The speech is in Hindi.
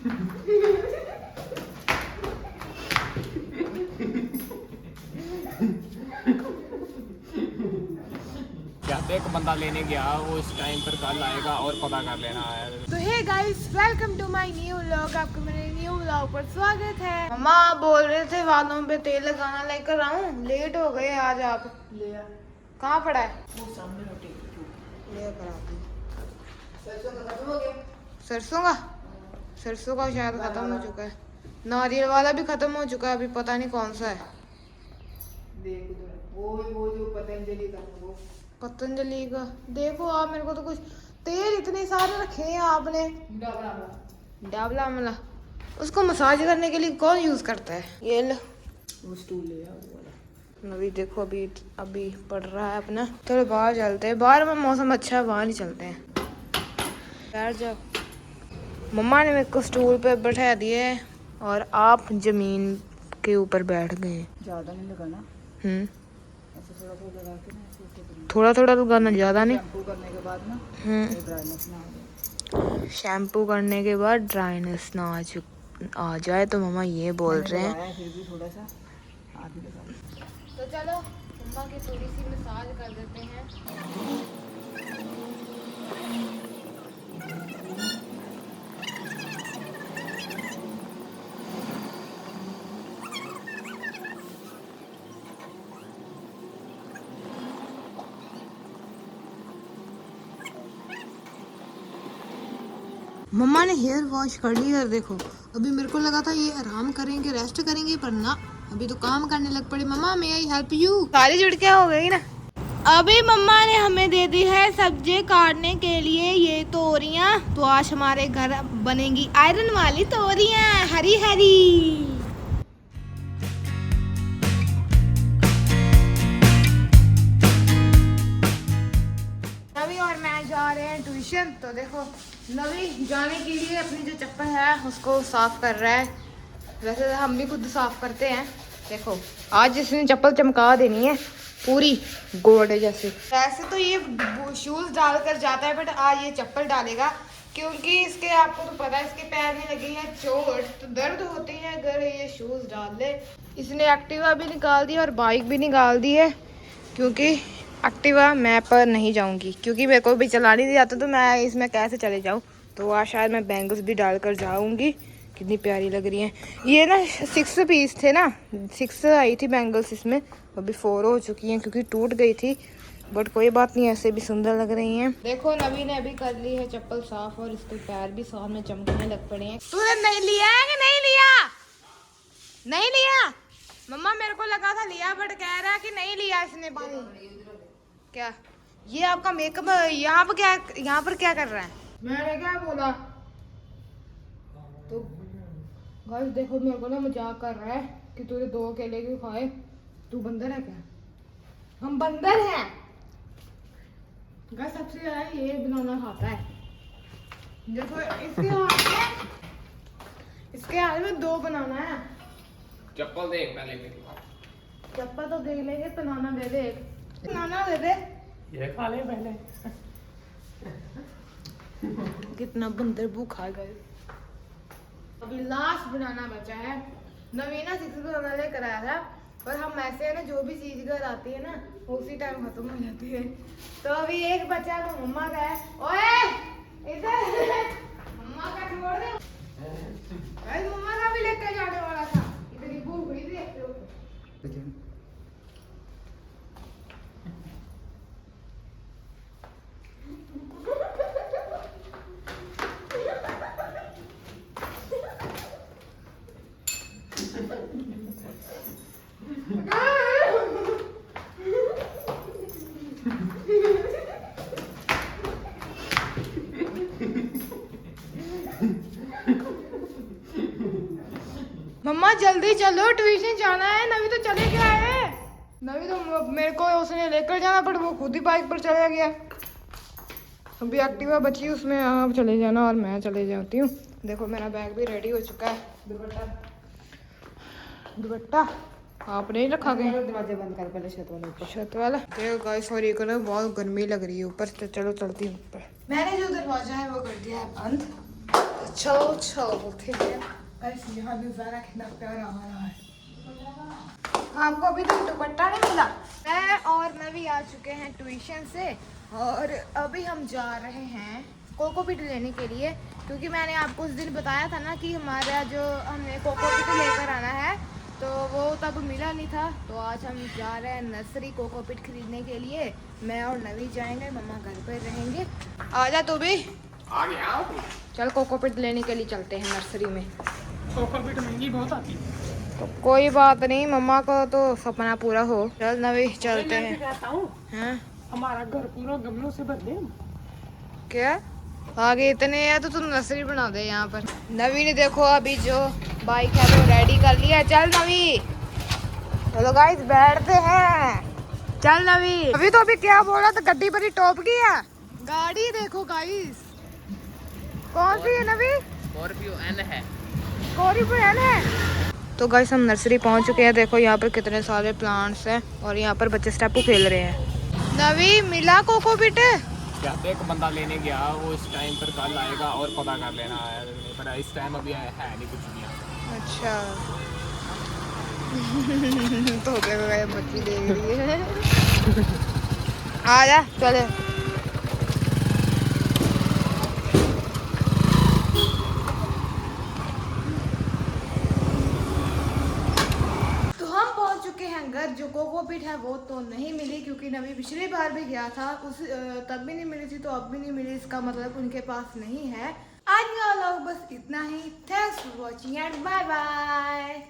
एक बंदा लेने गया, वो इस टाइम पर कल आएगा और पता कर लेना है। तो hey guys, welcome to my new vlog. आपको मेरे न्यू व्लॉग पर स्वागत है। मम्मा बोल रहे थे बालों पे तेल लगाना लेकर आऊं, लेट हो गए आज। आप ले आ। कहाँ पड़ा है? वो सामने लेकर आती। सरसों का खत्म हो गया। सरसों का शायद खत्म हो चुका है। नारियल वाला भी खत्म हो चुका है, अभी पता नहीं कौन सा है। देख वो जो पतंजलि का देखो आप। मेरे को तो कुछ तेल इतने सारे रखे हैं आपने। डाबला आमला उसको मसाज करने के लिए कौन यूज करता है? ये लो, वो स्टूल ले आओ। अभी देखो, अभी पड़ रहा है अपना। चलो बाहर चलते हैं, बाहर में मौसम अच्छा है, बाहर ही चलते हैं। बैठ जाओ। मम्मा ने मेरे को स्टूल पे बैठा दिए और आप जमीन के ऊपर बैठ गए। ज्यादा नहीं लगाना। थोड़ा थोड़ा लगाना, ज्यादा नहीं। शैम्पू करने के बाद ना शैम्पू करने के बाद ड्राइनेस ना आ जाए, तो मम्मा ये बोल रहे हैं। फिर भी थोड़ा सा तो चलो मम्मा की थोड़ी सी मसाज कर देते हैं। मम्मा ने हेयर वॉश कर ली है, देखो। अभी मेरे को लगा था ये आराम करेंगे, रेस्ट करेंगे, पर ना, अभी तो काम करने लग पड़े। मम्मा मे आई हेल्प यू? सारी जुड़कियां हो गई ना। अभी मम्मा ने हमें दे दी है सब्जी काटने के लिए ये तोरियां। तो आज हमारे घर बनेगी आयरन वाली तोरियां, हरी हरी। नवी और मैं जा रहे हैं ट्यूशन। तो देखो, नवी जाने के लिए अपनी जो चप्पल है उसको साफ कर रहा है। वैसे तो हम भी खुद साफ करते हैं। देखो, आज इसने चप्पल चमका देनी है पूरी गोल्ड जैसे। वैसे तो ये शूज डालकर जाता है, बट आज ये चप्पल डालेगा, क्योंकि इसके, आपको तो पता है, इसके पैर में लगी है चोट, तो दर्द होती है अगर ये शूज डाल ले। इसने एक्टिवा भी निकाल दी और बाइक भी निकाल दी है, क्योंकि एक्टिवा मैं पर नहीं जाऊंगी, क्योंकि मेरे को भी चलानी नहीं आता, तो मैं इसमें कैसे चले जाऊं। तो आज शायद मैं बैंगल्स भी डालकर जाऊंगी। कितनी प्यारी लग रही हैं ये ना। 6 पीस थे ना, 6 आई थी बैंगल्स इसमें। अभी 4 हो चुकी हैं क्योंकि टूट गई थी, बट कोई बात नहीं, ऐसे भी सुंदर लग रही हैं। देखो, नवी ने अभी कर ली है चप्पल साफ और इसके पैर भी साफ में चमकने लग पड़े हैं। तूने नहीं लिया है कि नहीं लिया? नहीं लिया? मम्मा मेरे को लगा था लिया, बट कह रहा है कि नहीं लिया इसने। क्या ये आपका मेकअप यहाँ पर क्या कर रहा है? मैंने क्या बोला? तो गाइस देखो, मेरे को ना मजाक कर रहा है कि तूने 2 केले क्यों खाए। तू बंदर है क्या? हम बंदर हैं। गाइस सबसे ज्यादा ये बनाना खाता है। देखो इसके हाथ में 2 बनाना है। चप्पल देख पहले। चप्पल तो देख लेंगे, बनाना दे दे। बनाना दे दे, ये खा ले पहले। कितना बंदर भूखा है। अभी लास्ट बनाना बचा है। नवीना 6 बनाना लेकर आया था, पर हम ऐसे है ना, जो भी चीज घर आती है ना उसी टाइम खत्म हो जाती है। तो अभी एक बचा है, वो मम्मा का है। ओए इधर मम्मा का छोड़ दे। अरे मम्मा का भी लेकर जाने वाला था। इतनी भूख हुई थी। मम्मा जल्दी चलो, ट्यूशन जाना है। नवी तो चले गया है। नवी तो मेरे को उसने लेकर जाना, पर वो खुद ही बाइक पर चला गया। अभी एक्टिवा बची, उसमें आप चले जाना और मैं चले जाती हूँ। देखो मेरा बैग भी रेडी हो चुका है। दुपट्टा आप नहीं रखा गया? दरवाजे बंद कर पहले, छत वाला। देखो गाइस, और ये ना बहुत गर्मी लग रही है ऊपर, तो चलो चलती हूँ ऊपर। मैंने जो दरवाजा है वो कर दिया है बंद। तो चलो चलो ठीक है। ऐसे यहाँ नजारा कितना प्यारा आ रहा है। आपको अभी तक दुपट्टा नहीं मिला। मैं और नवी आ चुके हैं ट्यूशन से और अभी हम जा रहे हैं कोकोपीट लेने के लिए, क्योंकि मैंने आपको उस दिन बताया था ना कि हमारा जो हमें कोकोपीट लेकर आना है तो वो तब मिला नहीं था। तो आज हम जा रहे हैं नर्सरी कोकोपीट खरीदने के लिए। मैं और नवी जाएंगे, मम्मा घर पर रहेंगे। आजा तू भी। आ गया। चल कोकोपीट लेने के लिए चलते हैं नर्सरी में। कोकोपीट महंगी बहुत आती है। तो कोई बात नहीं, मम्मा को तो सपना पूरा हो। चल नवी चलते हैं। कहता हूँ हाँ हमारा घर पूरा गमलों से भर दे। क्या आगे इतने है तो तुम नर्सरी बना दे यहाँ पर। नवी ने देखो अभी जो बाइक है वो रेडी कर लिया है। चल नवी। चलो गाइस बैठते हैं। चल नवी। अभी तो अभी क्या बोला था, गड्डी पर ही टॉप की है गाड़ी। देखो गाइस कौन सी है नवी? स्कॉर्पियो एन है। स्कॉर्पियो एन है। तो गाइस हम नर्सरी पहुंच चुके हैं। देखो यहाँ पर कितने सारे प्लांट्स हैं और यहाँ पर बच्चे स्टेपू खेल रहे हैं। नवी मिला कोकोपीट? कहते एक बंदा लेने गया, वो इस टाइम पर कल आएगा और पता कर लेना है, पर इस टाइम अभी है नहीं कुछ भी। अच्छा तो देखो ये बच्ची देख रही है। आ जा चले। तो हम पहुंच चुके हैं घर। जो कोकोपीट है वो तो नहीं मिली, क्योंकि नवी पिछली बार भी गया था उस तब भी नहीं मिली थी, तो अब भी नहीं मिली। इसका मतलब उनके पास नहीं है। आज का व्लॉग बस इतना ही। Thanks for watching and bye bye.